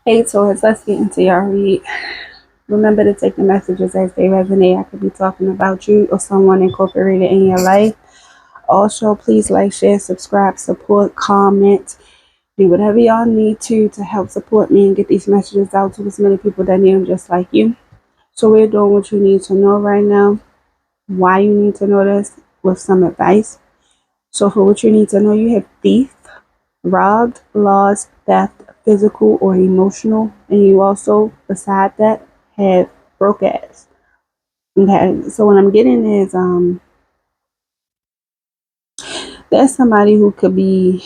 Hey, Taurus, let's get into your read. Remember to take the messages as they resonate. I could be talking about you or someone incorporated in your life. Also, please like, share, subscribe, support, comment, do whatever y'all need to help support me and get these messages out to as many people that need them just like you. So we're doing what you need to know right now, why you need to know this, with some advice. So for what you need to know, you have thief, robbed, lost, theft, physical or emotional, and you also, beside that, have broke ass. Okay, so what I'm getting is there's somebody who could be,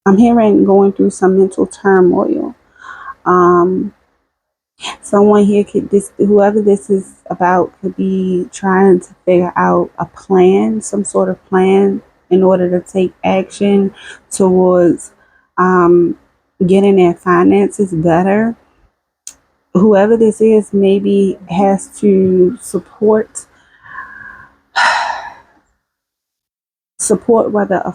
I'm hearing, going through some mental turmoil. Um Someone here could, this, whoever this is about, could be trying to figure out a plan, some sort of plan in order to take action towards um getting their finances better. Whoever this is maybe has to support whether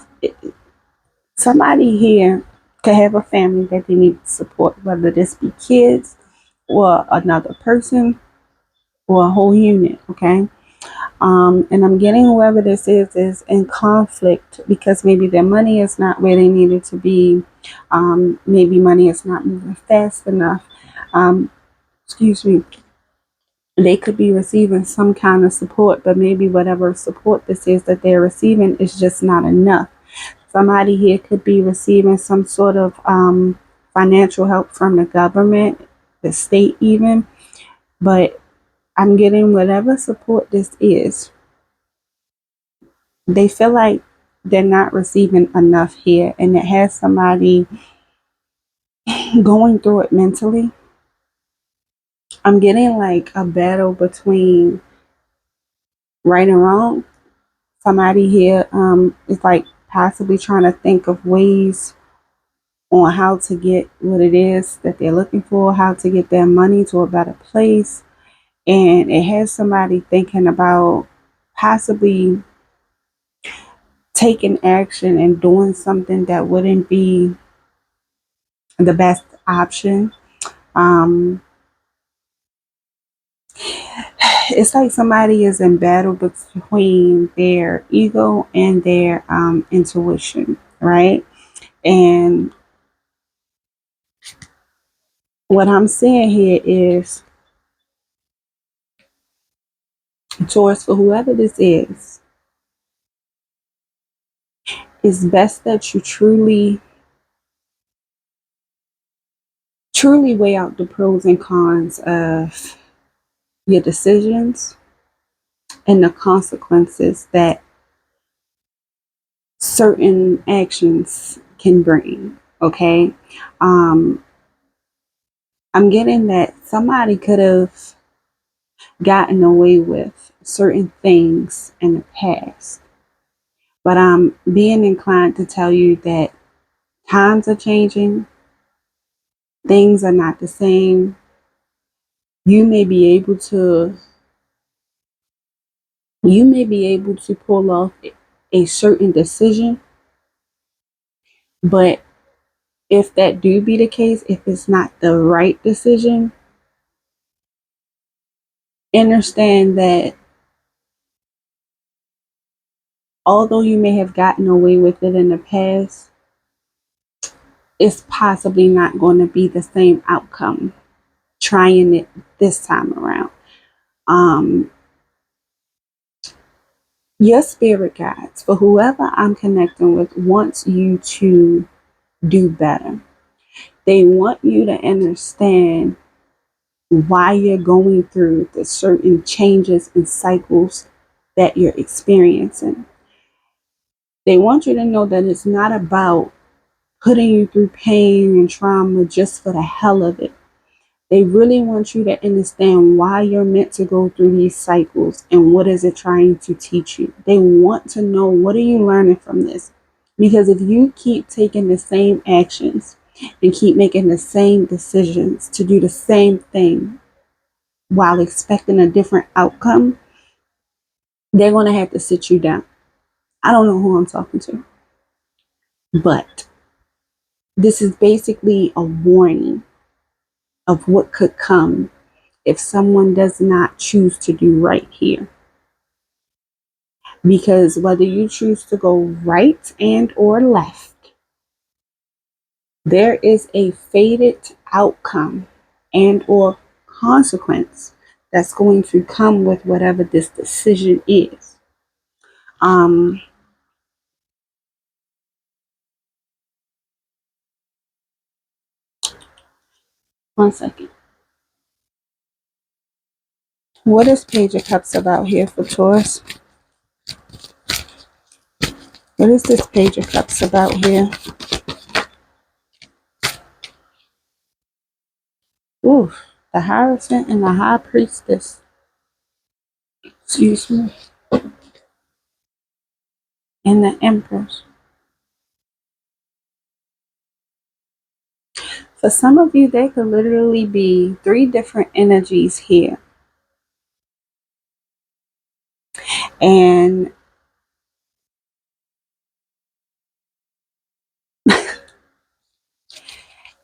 somebody here could have a family that they need to support, whether this be kids or another person or a whole unit. Okay. And I'm getting whoever this is in conflict because maybe their money is not where they need it to be. Maybe money is not moving fast enough. Um, excuse me. They could be receiving some kind of support, but maybe whatever support this is that they're receiving is just not enough. Somebody here could be receiving some sort of financial help from the government, the state, even. But I'm getting whatever support this is, they feel like they're not receiving enough here, and it has somebody going through it mentally. I'm getting like a battle between right and wrong. Somebody here is like possibly trying to think of ways on how to get what it is that they're looking for, how to get their money to a better place. And it has somebody thinking about possibly taking action and doing something that wouldn't be the best option. Um, it's like somebody is in battle between their ego and their intuition, right? And what I'm saying here is, Taurus, for whoever this is, it's best that you truly weigh out the pros and cons of your decisions and the consequences that certain actions can bring. Okay. Um, I'm getting that somebody could have gotten away with certain things in the past. But I'm being inclined to tell you that times are changing, things are not the same. You may be able to pull off a certain decision, but if that do be the case, if it's not the right decision, understand that although you may have gotten away with it in the past, it's possibly not going to be the same outcome trying it this time around. Um, your spirit guides, for whoever I'm connecting with, wants you to do better. They want you to understand why you're going through the certain changes and cycles that you're experiencing. They want you to know that it's not about putting you through pain and trauma just for the hell of it. They really want you to understand why you're meant to go through these cycles and what is it trying to teach you. They want to know, what are you learning from this? Because if you keep taking the same actions and keep making the same decisions to do the same thing while expecting a different outcome, they're going to have to sit you down. I don't know who I'm talking to, but This is basically a warning of what could come if someone does not choose to do right here. Because whether you choose to go right and or left, there is a fated outcome and or consequence that's going to come with whatever this decision is. Um, One second. What is Page of Cups about here for Taurus? What is this Page of Cups about here? Ooh, the Hierophant and the High Priestess. Excuse me. And the Empress. For some of you, there could literally be 3 different energies here. And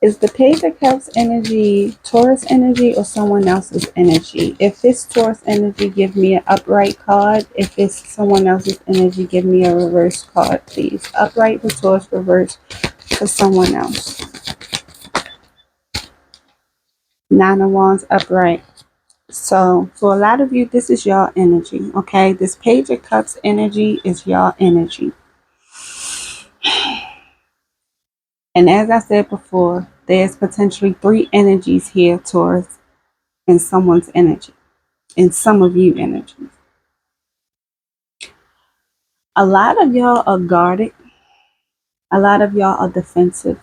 is the Page of Cups energy Taurus energy or someone else's energy? If it's Taurus energy, give me an upright card. If it's someone else's energy, give me a reverse card, please. Upright for Taurus, reverse for someone else. 9 of Wands, upright. So for a lot of you, this is your energy, okay? This Page of Cups energy is your energy. And as I said before, there's potentially 3 energies here, Taurus, in someone's energy, in some of you energies. A lot of y'all are guarded. A lot of y'all are defensive.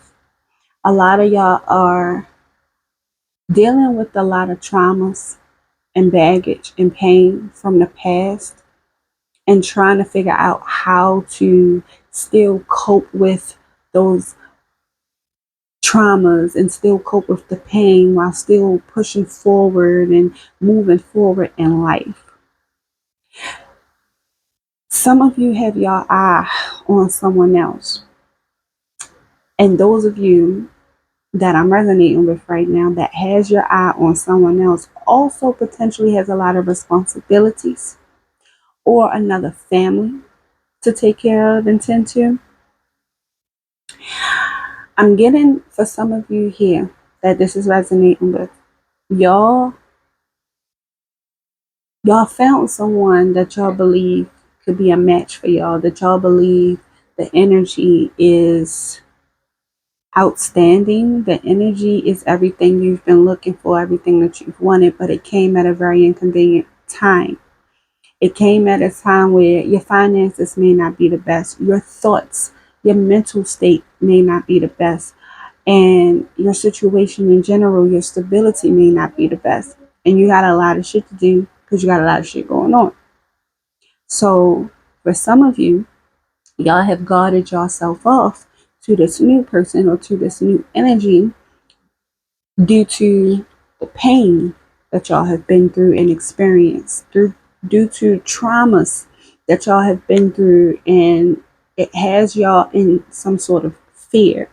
A lot of y'all are dealing with a lot of traumas and baggage and pain from the past and trying to figure out how to still cope with those traumas and still cope with the pain while still pushing forward and moving forward in life. Some of you have your eye on someone else. And those of you that I'm resonating with right now that has your eye on someone else also potentially has a lot of responsibilities or another family to take care of and tend to. I'm getting for some of you here that this is resonating with. Y'all found someone that y'all believe could be a match for y'all, that y'all believe the energy is outstanding. The energy is everything you've been looking for, everything that you've wanted, but it came at a very inconvenient time. It came at a time where your finances may not be the best, your thoughts, your mental state may not be the best, and your situation in general, your stability may not be the best. And you got a lot of shit to do because you got a lot of shit going on. So for some of you, y'all have guarded yourself off to this new person or to this new energy due to the pain that y'all have been through and experienced, due to traumas that y'all have been through, and it has y'all in some sort of fear.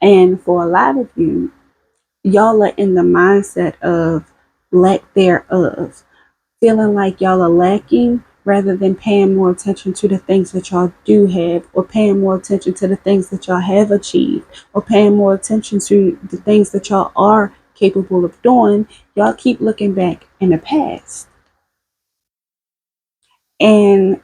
And for a lot of you, y'all are in the mindset of lack thereof, feeling like y'all are lacking rather than paying more attention to the things that y'all do have, or paying more attention to the things that y'all have achieved, or paying more attention to the things that y'all are capable of doing. Y'all keep looking back in the past. And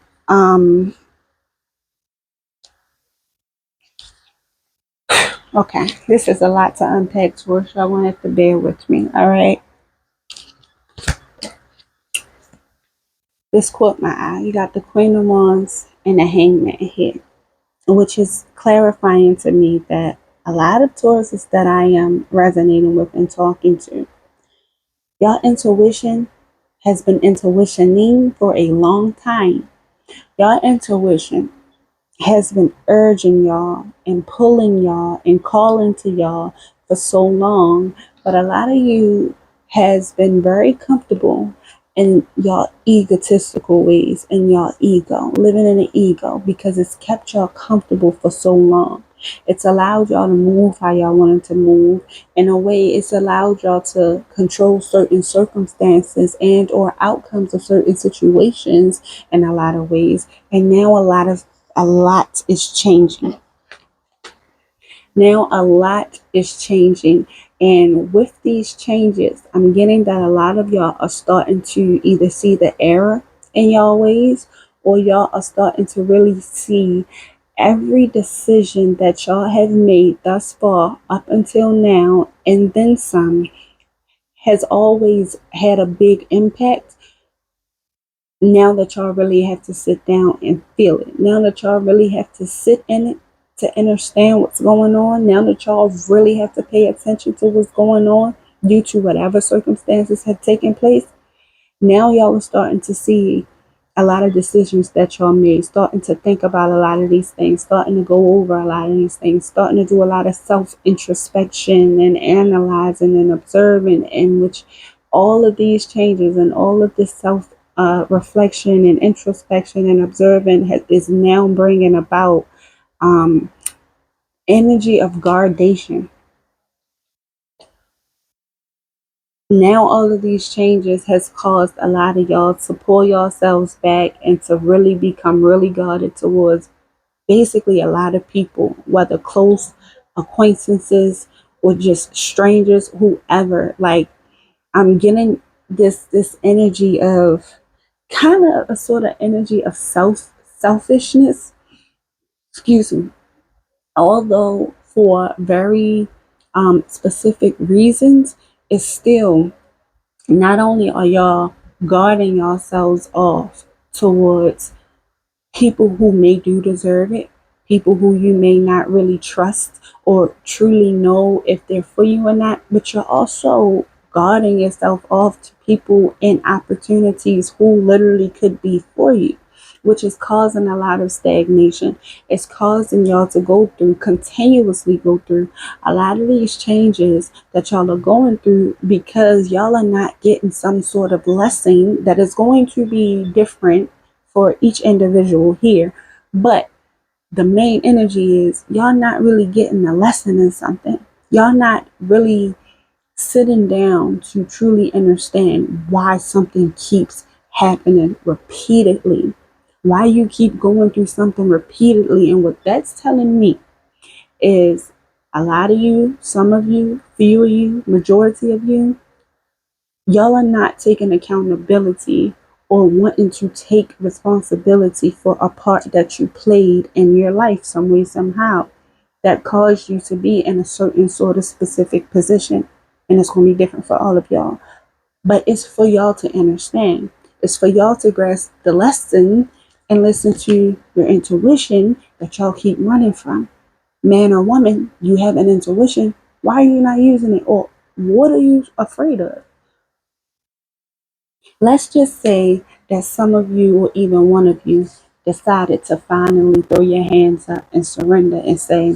okay, this is a lot to unpack, so y'all want to have to bear with me, all right? This caught my eye. You got the Queen of Wands and the Hangman here, which is clarifying to me that a lot of Tauruses that I am resonating with and talking to, y'all intuition has been intuitioning for a long time. Y'all intuition has been urging y'all and pulling y'all and calling to y'all for so long, but a lot of you has been very comfortable in y'all egotistical ways and y'all ego, living in an ego because it's kept y'all comfortable for so long. It's allowed y'all to move how y'all wanted to move. In a way, it's allowed y'all to control certain circumstances and or outcomes of certain situations in a lot of ways. And now a lot is changing. Now a lot is changing. And with these changes, I'm getting that a lot of y'all are starting to either see the error in y'all ways, or y'all are starting to really see every decision that y'all have made thus far up until now and then some has always had a big impact. Now that y'all really have to sit down and feel it, now that y'all really have to sit in it to understand what's going on, now that y'all really have to pay attention to what's going on due to whatever circumstances have taken place, now y'all are starting to see a lot of decisions that y'all made, starting to think about a lot of these things, starting to go over a lot of these things, starting to do a lot of self introspection and analyzing and observing, in which all of these changes and all of this self reflection and introspection and observing is now bringing about um, energy of guardation. Now all of these changes has caused a lot of y'all to pull yourselves back and to really become really guarded towards basically a lot of people, whether close acquaintances or just strangers, whoever. Like, I'm getting this energy of kind of a sort of energy of selfishness, excuse me, although for very specific reasons. It's still, not only are y'all guarding yourselves off towards people who may do deserve it, people who you may not really trust or truly know if they're for you or not, but you're also guarding yourself off to people and opportunities who literally could be for you, which is causing a lot of stagnation. It's causing y'all to continuously go through a lot of these changes that y'all are going through because y'all are not getting some sort of blessing that is going to be different for each individual here. But the main energy is y'all not really getting a lesson in something. Y'all not really sitting down to truly understand why something keeps happening repeatedly, why you keep going through something repeatedly. And what that's telling me is a lot of you, some of you, few of you, majority of you, y'all are not taking accountability or wanting to take responsibility for a part that you played in your life some way, somehow, that caused you to be in a certain sort of specific position. And it's going to be different for all of y'all. But it's for y'all to understand. It's for y'all to grasp the lesson and listen to your intuition that y'all keep running from. Man or woman, you have an intuition. Why are you not using it? Or what are you afraid of? Let's just say that some of you, or even one of you, decided to finally throw your hands up and surrender and say,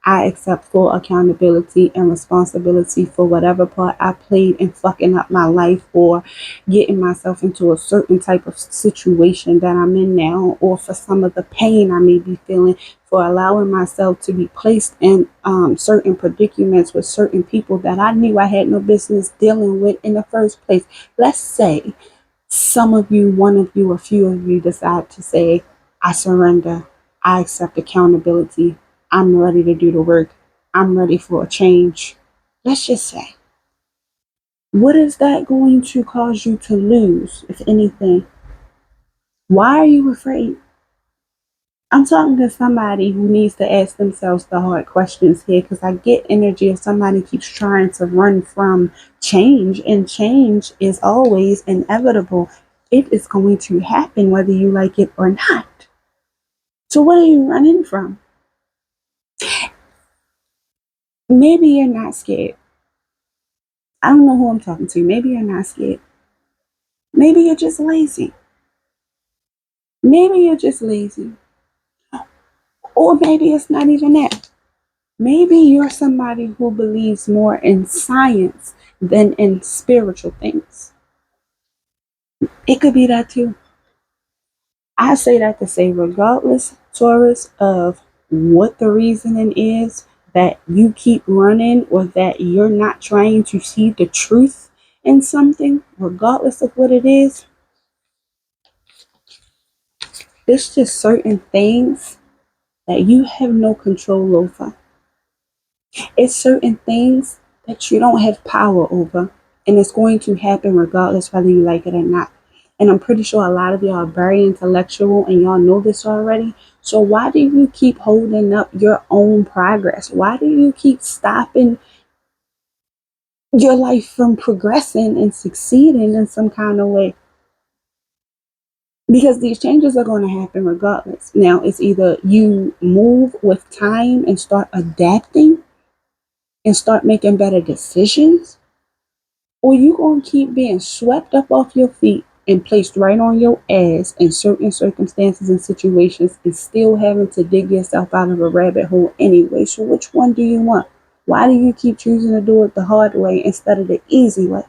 I accept full accountability and responsibility for whatever part I played in fucking up my life or getting myself into a certain type of situation that I'm in now, or for some of the pain I may be feeling, for allowing myself to be placed in certain predicaments with certain people that I knew I had no business dealing with in the first place. Let's say some of you, one of you, a few of you decide to say, I surrender. I accept accountability. I'm ready to do the work. I'm ready for a change. Let's just say, what is that going to cause you to lose, if anything? Why are you afraid? I'm talking to somebody who needs to ask themselves the hard questions here, because I get energy if somebody keeps trying to run from change, and change is always inevitable. It is going to happen whether you like it or not. So, what are you running from? Maybe you're not scared. I don't know who I'm talking to. Maybe you're not scared. Maybe you're just lazy. Maybe you're just lazy. Or maybe it's not even that. Maybe you're somebody who believes more in science than in spiritual things. It could be that too. I say that to say, regardless, Taurus, of what the reasoning is that you keep running, or that you're not trying to see the truth in something, regardless of what it is, it's just certain things that you have no control over. It's certain things that you don't have power over, and it's going to happen regardless whether you like it or not. And I'm pretty sure a lot of y'all are very intellectual and y'all know this already. So why do you keep holding up your own progress? Why do you keep stopping your life from progressing and succeeding in some kind of way? Because these changes are going to happen regardless. Now, it's either you move with time and start adapting and start making better decisions, or you going to keep being swept up off your feet and placed right on your ass in certain circumstances and situations, and still having to dig yourself out of a rabbit hole anyway. So which one do you want? Why do you keep choosing to do it the hard way instead of the easy way?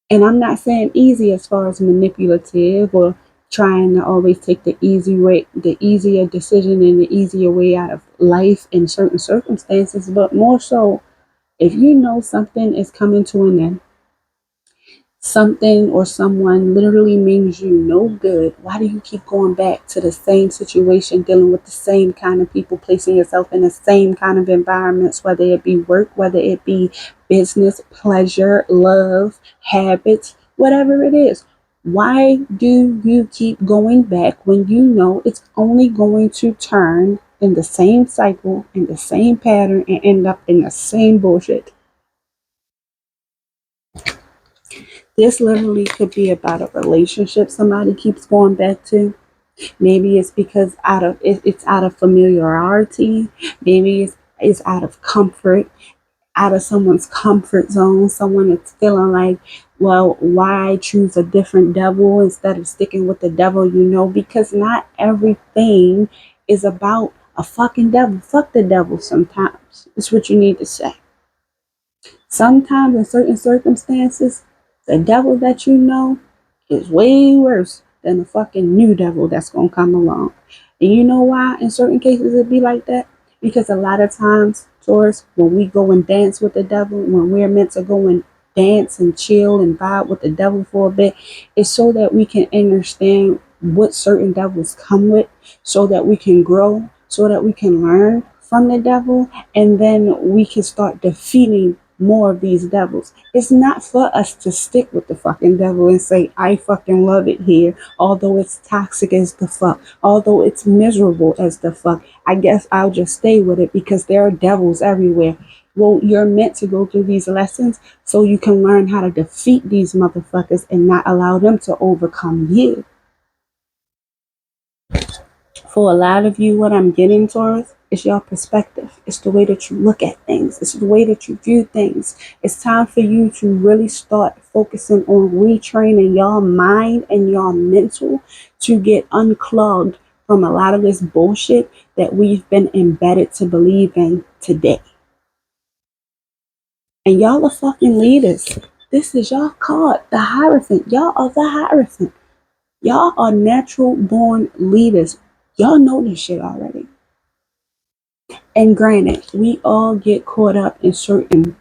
And I'm not saying easy as far as manipulative or trying to always take the easy way, the easier decision and the easier way out of life in certain circumstances, but more so if you know something is coming to an end, something or someone literally means you no good, why do you keep going back to the same situation, dealing with the same kind of people, placing yourself in the same kind of environments, whether it be work, whether it be business, pleasure, love, habits, whatever it is? Why do you keep going back when you know it's only going to turn in the same cycle, in the same pattern, and end up in the same bullshit? This literally could be about a relationship somebody keeps going back to. Maybe it's because it's out of familiarity. Maybe it's out of comfort, out of someone's comfort zone. Someone that's feeling like, well, why choose a different devil instead of sticking with the devil you know? Because not everything is about a fucking devil. Fuck the devil sometimes. That's what you need to say. Sometimes in certain circumstances, the devil that you know is way worse than the fucking new devil that's gonna come along. And you know why in certain cases it be like that? Because a lot of times, Taurus, when we go and dance with the devil, when we're meant to go and dance and chill and vibe with the devil for a bit, it's so that we can understand what certain devils come with, so that we can grow, so that we can learn from the devil, and then we can start defeating more of these devils. It's not for us to stick with the fucking devil and say, I fucking love it here, although it's toxic as the fuck, although it's miserable as the fuck. I guess I'll just stay with it because there are devils everywhere. Well, you're meant to go through these lessons so you can learn how to defeat these motherfuckers and not allow them to overcome you. For a lot of you, what I'm getting, Taurus, is your perspective. It's the way that you look at things. It's the way that you view things. It's time for you to really start focusing on retraining your mind and your mental to get unclogged from a lot of this bullshit that we've been embedded to believe in today. And y'all are fucking leaders. This is y'all card, the Hierophant. Y'all are the Hierophant. Y'all are natural born leaders. Y'all know this shit already. And granted, we all get caught up in certain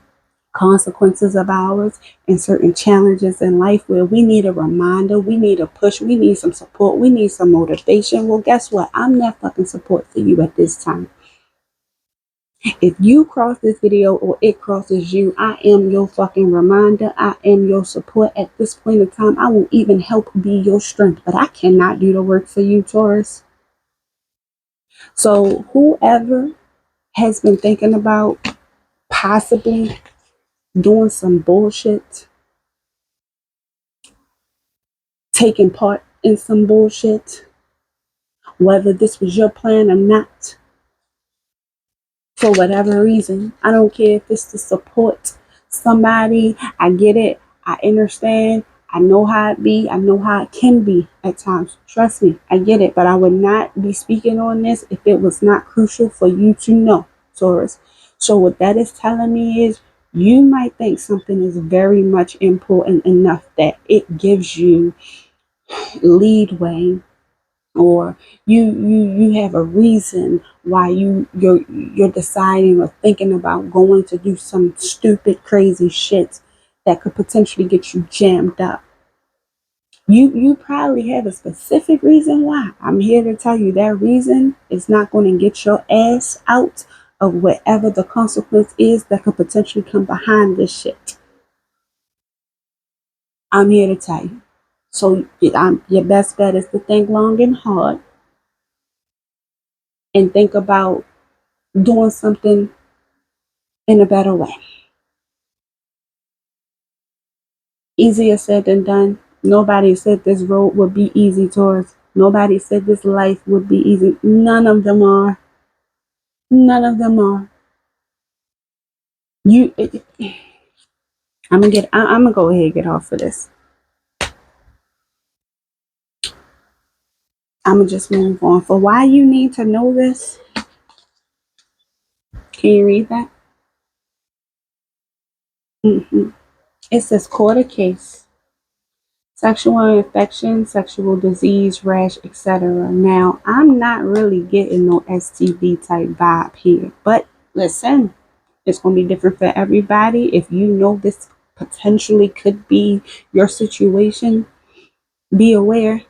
consequences of ours and certain challenges in life where we need a reminder, we need a push, we need some support, we need some motivation. Well, guess what? I'm that fucking support for you at this time. If you cross this video or it crosses you, I am your fucking reminder. I am your support at this point in time. I will even help be your strength, but I cannot do the work for you, Taurus. So whoever has been thinking about possibly doing some bullshit, taking part in some bullshit, whether this was your plan or not, for whatever reason, I don't care if it's to support somebody. I get it. I understand. I know how it be. I know how it can be at times. Trust me, I get it. But I would not be speaking on this if it was not crucial for you to know, Taurus. So what that is telling me is you might think something is very much important enough that it gives you leadway or you have a reason why you're deciding or thinking about going to do some stupid crazy shit that could potentially get you jammed up. You probably have a specific reason why. I'm here to tell you that reason is not going to get your ass out of whatever the consequence is that could potentially come behind this shit. I'm here to tell you. So your best bet is to think long and hard and think about doing something in a better way. Easier said than done. Nobody said this road would be easy, Taurus. Nobody said this life would be easy. None of them are. None of them are. You, I'm gonna go ahead and get off of this. I'm gonna just move on. For why you need to know this, can you read that? It says court a case. Sexual infection, sexual disease, rash, etc. Now, I'm not really getting no STD type vibe here, but listen, it's going to be different for everybody. If you know this potentially could be your situation, be aware,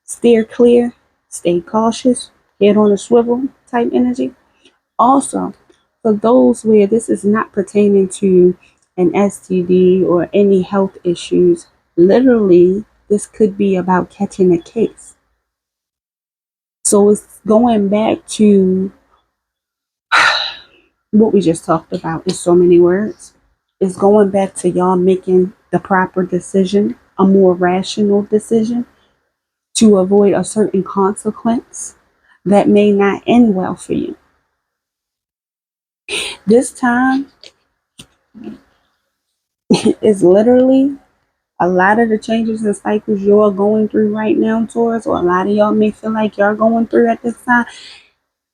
steer clear, stay cautious, head on a swivel type energy. Also, for those where this is not pertaining to an STD or any health issues, literally, this could be about catching a case. So it's going back to what we just talked about in so many words. It's going back to y'all making the proper decision, a more rational decision to avoid a certain consequence that may not end well for you. This time is literally a lot of the changes and cycles you're going through right now, Taurus, or a lot of y'all may feel like y'all going through at this time,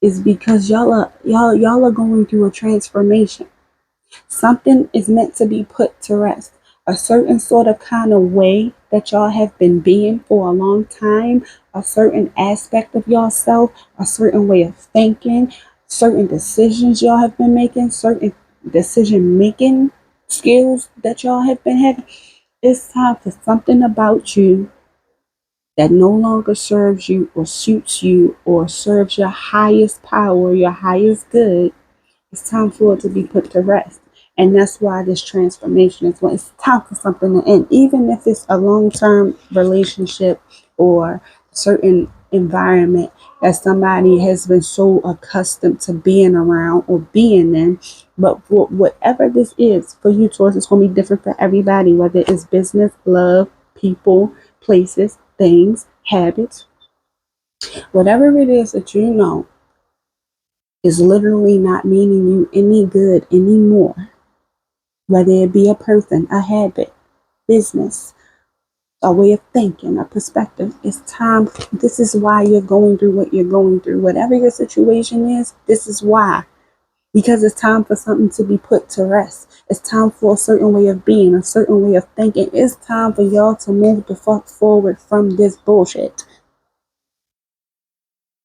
is because y'all are going through a transformation. Something is meant to be put to rest. A certain sort of kind of way that y'all have been being for a long time, a certain aspect of yourself, a certain way of thinking, certain decisions y'all have been making, certain decision making skills that y'all have been having. It's time for something about you that no longer serves you or suits you or serves your highest power, your highest good. It's time for it to be put to rest. And that's why this transformation is when it's time for something to end. Even if it's a long-term relationship or certain environment that somebody has been so accustomed to being around or being in. But for whatever this is for you, Taurus, it's going to be different for everybody, whether it's business, love, people, places, things, habits, whatever it is that you know is literally not meaning you any good anymore, whether it be a person, a habit, business, a way of thinking, a perspective. It's time. This is why you're going through what you're going through. Whatever your situation is, this is why. Because it's time for something to be put to rest. It's time for a certain way of being, a certain way of thinking. It's time for y'all to move the fuck forward from this bullshit.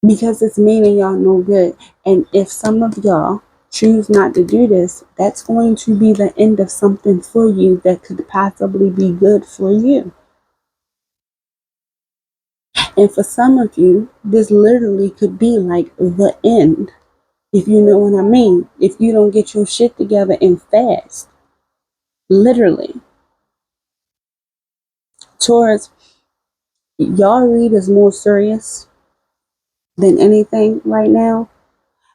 Because it's meaning y'all no good. And if some of y'all choose not to do this, that's going to be the end of something for you that could possibly be good for you. And for some of you, this literally could be like the end, if you know what I mean. If you don't get your shit together and fast, literally. Taurus, y'all read is more serious than anything right now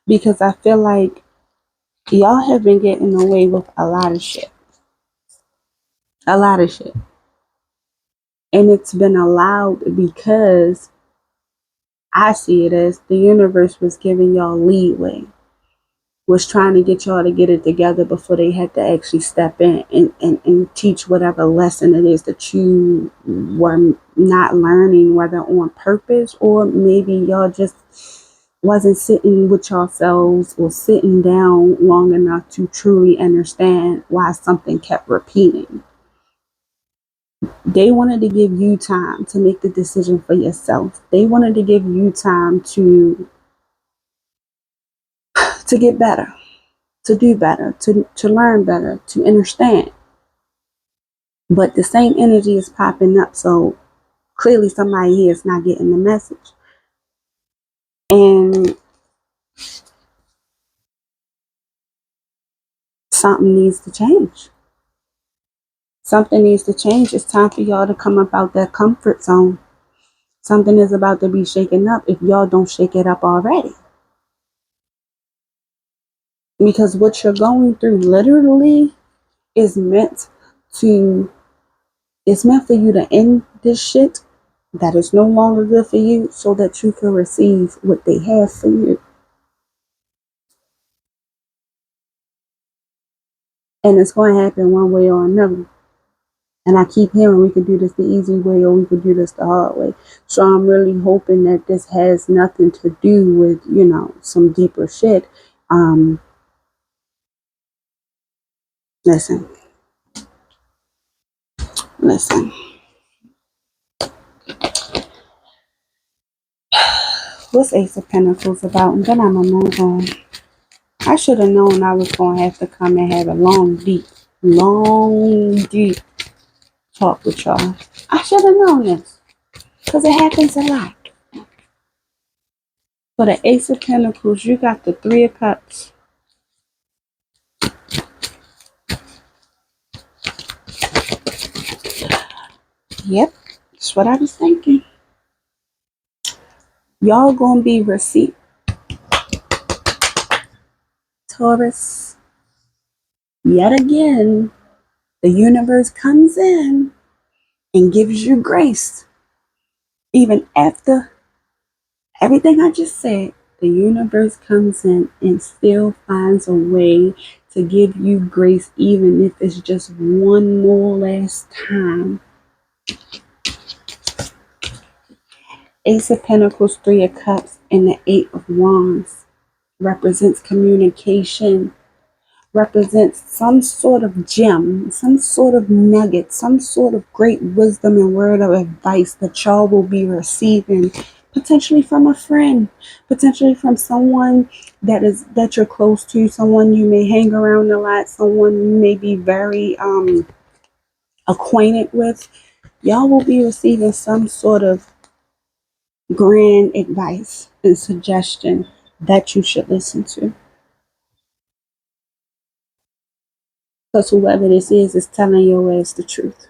because I feel like y'all have been getting away with a lot of shit. A lot of shit. And it's been allowed because I see it as the universe was giving y'all leeway, was trying to get y'all to get it together before they had to actually step in and teach whatever lesson it is that you were not learning, whether on purpose or maybe y'all just wasn't sitting with yourselves or sitting down long enough to truly understand why something kept repeating. They wanted to give you time to make the decision for yourself. They wanted to give you time to get better, to do better, to learn better, to understand. But the same energy is popping up, so clearly somebody here is not getting the message. And something needs to change. Something needs to change. It's time for y'all to come up out that comfort zone. Something is about to be shaken up if y'all don't shake it up already. Because what you're going through literally is meant to, it's meant for you to end this shit that is no longer good for you so that you can receive what they have for you. And it's going to happen one way or another. And I keep hearing we could do this the easy way or we could do this the hard way. So I'm really hoping that this has nothing to do with, some deeper shit. Listen, listen. What's Ace of Pentacles about? And then I'm going to move on. I should have known I was going to have to come and have a long, deep talk with y'all. I should have known this. Because it happens a lot. For the Ace of Pentacles, you got the Three of Cups. Yep, that's what I was thinking. Y'all gonna be receipt. Taurus, yet again, the universe comes in and gives you grace. Even after everything I just said, the universe comes in and still finds a way to give you grace, even if it's just one more last time. Ace of Pentacles, Three of Cups, and the Eight of Wands represents communication, represents some sort of gem, some sort of nugget, some sort of great wisdom and word of advice that y'all will be receiving, potentially from a friend, potentially from someone that you're close to, someone you may hang around a lot, someone you may be very acquainted with. Y'all will be receiving some sort of grand advice and suggestion that you should listen to. Because whoever this is telling your ass the truth.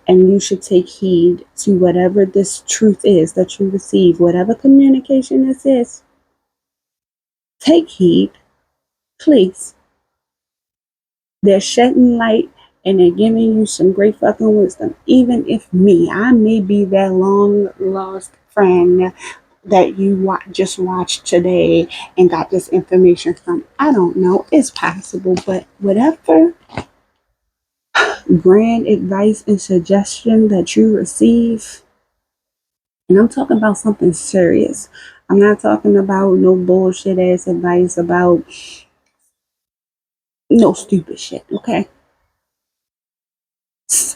And you should take heed to whatever this truth is that you receive, whatever communication this is. Take heed, please. They're shedding light and they're giving you some great fucking wisdom. Even if I may be that long lost friend that you just watched today and got this information from. I don't know. It's possible. But whatever grand advice and suggestion that you receive, and I'm talking about something serious. I'm not talking about no bullshit ass advice about no stupid shit, okay?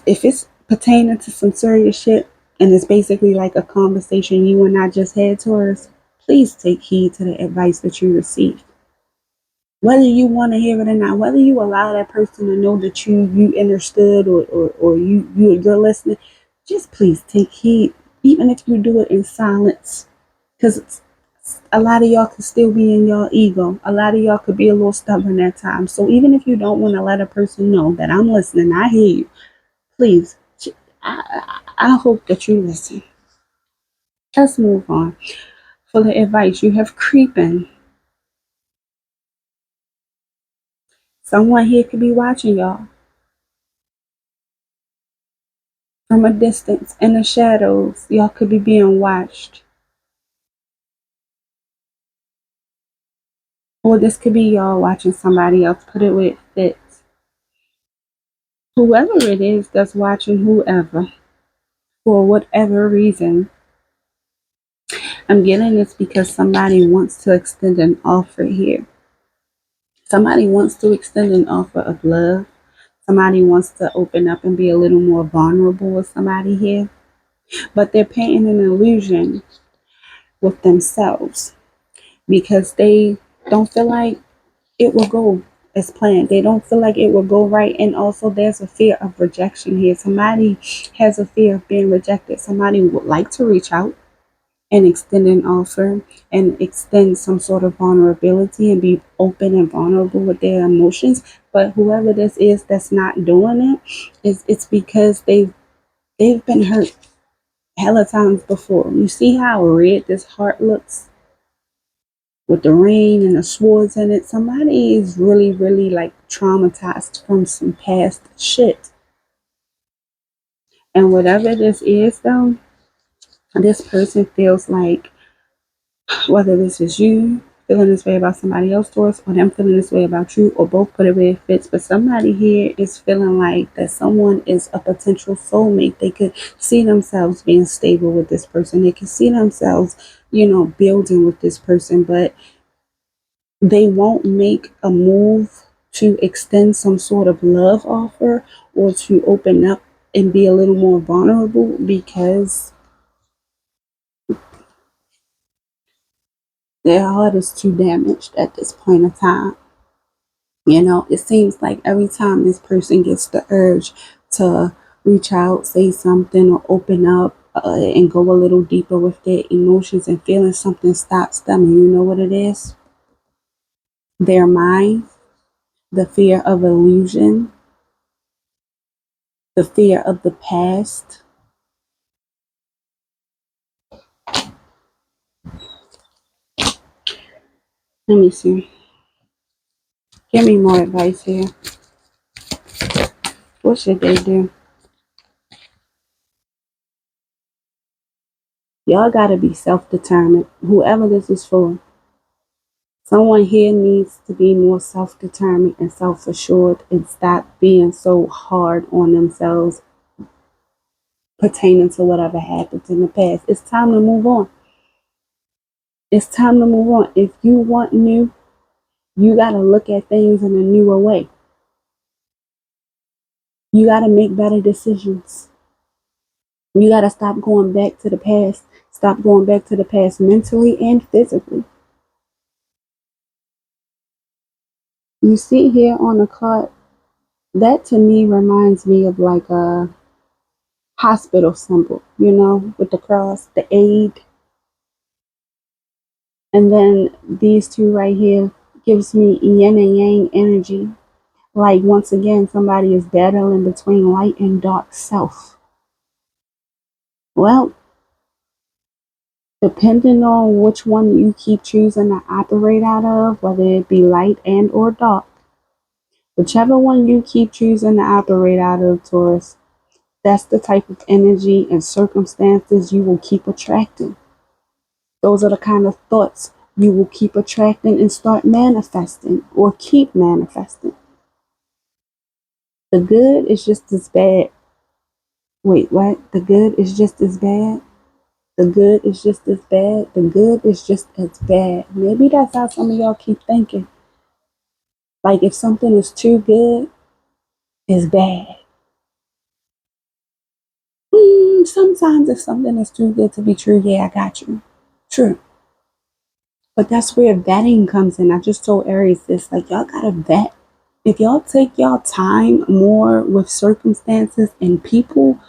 If it's pertaining to some serious shit and it's basically like a conversation you and I just had, Taurus, please take heed to the advice that you receive. Whether you want to hear it or not, whether you allow that person to know that you understood or you're listening, just please take heed, even if you do it in silence. Because a lot of y'all could still be in your ego. A lot of y'all could be a little stubborn at times. So even if you don't want to let a person know that I'm listening, I hear you, please, I hope that you listen. Let's move on. For the advice, you have creeping. Someone here could be watching y'all from a distance in the shadows. Y'all could be being watched. Or this could be y'all watching somebody else. Put it where it fits. Whoever it is that's watching whoever, for whatever reason, I'm getting this because somebody wants to extend an offer here. Somebody wants to extend an offer of love. Somebody wants to open up and be a little more vulnerable with somebody here, but they're painting an illusion with themselves because they don't feel like it will go as planned. They don't feel like it will go right. And also, there's a fear of rejection here. Somebody has a fear of being rejected. Somebody would like to reach out and extend an offer and extend some sort of vulnerability and be open and vulnerable with their emotions. But whoever this is that's not doing it's because they've been hurt hella times before. You see how red this heart looks with the rain and the swords in it? Somebody is really, really like traumatized from some past shit. And whatever this is, though, this person feels like, whether this is you feeling this way about somebody else towards, or them feeling this way about you, or both, put it where it fits. But somebody here is feeling like that someone is a potential soulmate. They could see themselves being stable with this person. They could see themselves, building with this person, but they won't make a move to extend some sort of love offer or to open up and be a little more vulnerable because their heart is too damaged at this point in time. It seems like every time this person gets the urge to reach out, say something, or open up and go a little deeper with their emotions and feelings, something stops them. And you know what it is? Their mind, the fear of illusion, the fear of the past. Let me see. Give me more advice here. What should they do? Y'all gotta be self-determined. Whoever this is for. Someone here needs to be more self-determined and self-assured and stop being so hard on themselves pertaining to whatever happened in the past. It's time to move on. It's time to move on. If you want new, you gotta look at things in a newer way. You gotta make better decisions. You gotta stop going back to the past. Stop going back to the past mentally and physically. You see here on the card, that to me reminds me of like a hospital symbol, with the cross, the aid. And then these two right here gives me yin and yang energy. Like once again, somebody is battling between light and dark self. Well, depending on which one you keep choosing to operate out of, whether it be light and or dark, whichever one you keep choosing to operate out of, Taurus, that's the type of energy and circumstances you will keep attracting. Those are the kind of thoughts you will keep attracting and start manifesting or keep manifesting. The good is just as bad. Wait, what? The good is just as bad? The good is just as bad? The good is just as bad. Maybe that's how some of y'all keep thinking. Like if something is too good, it's bad. Sometimes if something is too good to be true, yeah, I got you. True. But that's where vetting comes in. I just told Aries this, like y'all gotta vet. If y'all take y'all time more with circumstances and people,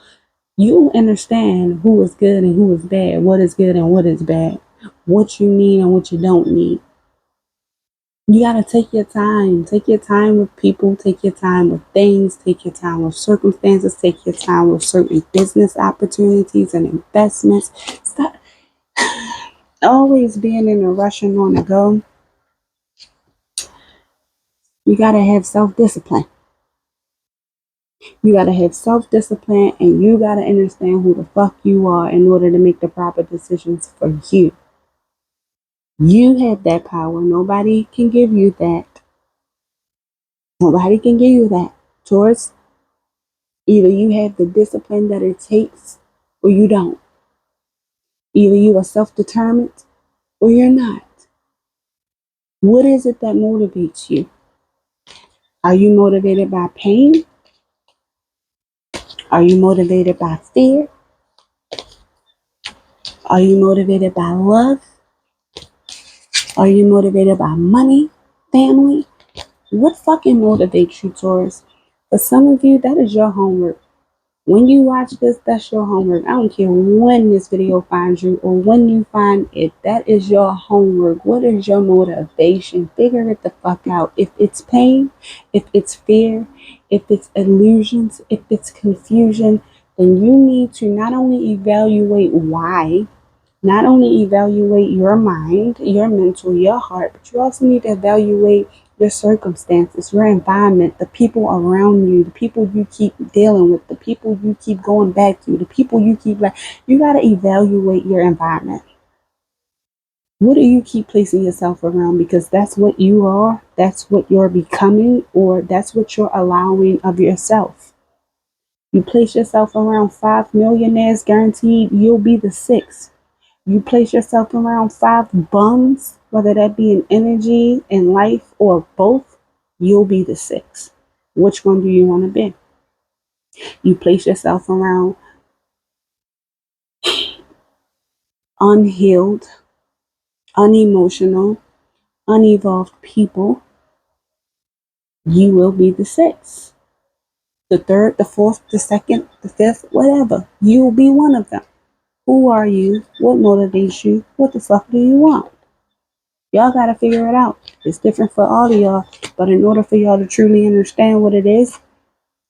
you understand who is good and who is bad, what is good and what is bad, what you need and what you don't need. You gotta take your time. Take your time with people, take your time with things, take your time with circumstances, take your time with certain business opportunities and investments. Stop always being in a rush and on the go. You gotta have self-discipline. You gotta have self-discipline and you gotta understand who the fuck you are in order to make the proper decisions for you. You have that power. Nobody can give you that. Nobody can give you that. Taurus, either you have the discipline that it takes or you don't. Either you are self-determined or you're not. What is it that motivates you? Are you motivated by pain Are you motivated by fear? Are you motivated by love? Are you motivated by money, family? What fucking motivates you, Taurus? For some of you, that is your homework. When you watch this, that's your homework. I don't care when this video finds you or when you find it. That is your homework. What is your motivation? Figure it the fuck out. If it's pain, if it's fear, if it's illusions, if it's confusion, then you need to not only evaluate why, not only evaluate your mind, your mental, your heart, but you also need to evaluate your circumstances, your environment, the people around you, the people you keep dealing with, the people you keep going back to, the people you keep like. You got to evaluate your environment. What do you keep placing yourself around? Because that's what you are, that's what you're becoming, or that's what you're allowing of yourself. You place yourself around 5 millionaires, guaranteed you'll be the sixth. You place yourself around 5 bums, whether that be in energy, in life, or both, you'll be the sixth. Which one do you want to be? You place yourself around unhealed, unemotional, unevolved people, you will be the sixth. The third, the fourth, the second, the fifth, whatever. You'll be one of them. Who are you? What motivates you? What the fuck do you want? Y'all got to figure it out. It's different for all of y'all. But in order for y'all to truly understand what it is,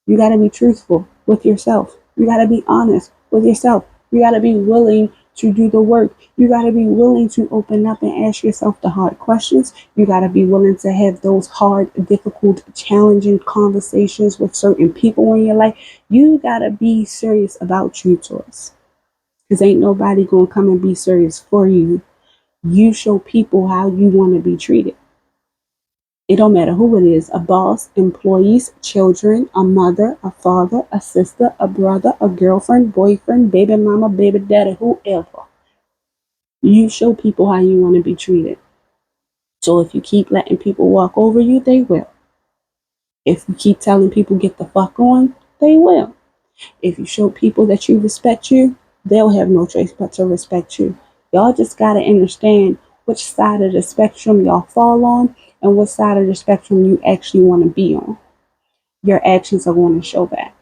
you got to be truthful with yourself. You got to be honest with yourself. You got to be willing to do the work. You got to be willing to open up and ask yourself the hard questions. You got to be willing to have those hard, difficult, challenging conversations with certain people in your life. You got to be serious about you, Taurus. Because ain't nobody going to come and be serious for you. You show people how you want to be treated. It don't matter who it is, a boss, employees, children, a mother, a father, a sister, a brother, a girlfriend, boyfriend, baby mama, baby daddy, whoever. You show people how you want to be treated. So if you keep letting people walk over you, they will. If you keep telling people get the fuck on, they will. If you show people that you respect you, they'll have no choice but to respect you. Y'all just got to understand which side of the spectrum y'all fall on and what side of the spectrum you actually want to be on. Your actions are going to show that.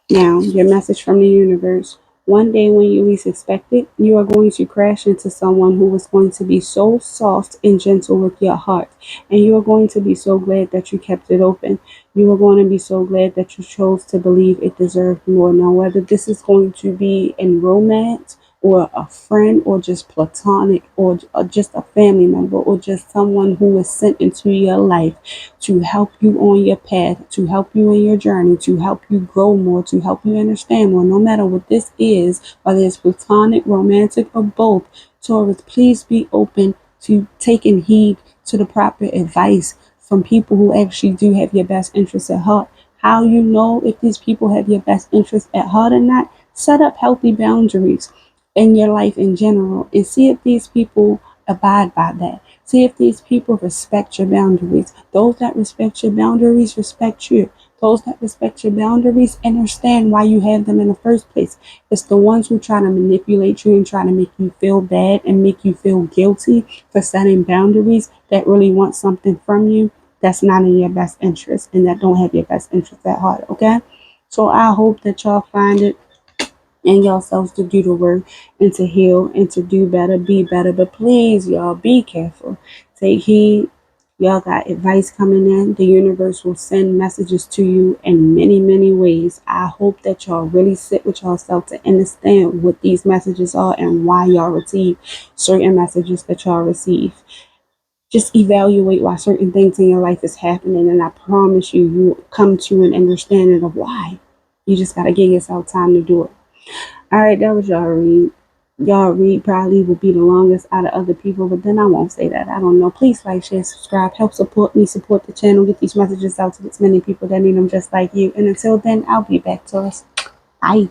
Now, your message from the universe. One day when you least expect it, you are going to crash into someone who is going to be so soft and gentle with your heart. And you are going to be so glad that you kept it open. You are going to be so glad that you chose to believe it deserved more. Now, whether this is going to be in romance or a friend or just platonic or just a family member or just someone who is sent into your life to help you on your path, to help you in your journey, to help you grow more, to help you understand more, no matter what this is, whether it's platonic, romantic, or both, Taurus, please be open to taking heed to the proper advice from people who actually do have your best interests at heart. How you know if these people have your best interests at heart or not? Set up healthy boundaries in your life in general and see if these people abide by that. See if these people respect your boundaries. Those that respect your boundaries respect you. Those that respect your boundaries understand why you have them in the first place. It's the ones who try to manipulate you and try to make you feel bad and make you feel guilty for setting boundaries that really want something from you that's not in your best interest and that don't have your best interest at heart, okay? So I hope that y'all find it and yourselves to do the work and to heal and to do better, be better. But please, y'all, be careful. Take heed. Y'all got advice coming in. The universe will send messages to you in many, many ways. I hope that y'all really sit with yourself to understand what these messages are and why y'all receive certain messages that y'all receive. Just evaluate why certain things in your life is happening, and I promise you, you will come to an understanding of why. You just got to give yourself time to do it. All right, that was y'all read. Y'all read probably will be the longest out of other people, but then I won't say that. I don't know. Please like, share, subscribe, help support me, support the channel, get these messages out to as many people that need them just like you. And until then, I'll be back to us. Bye.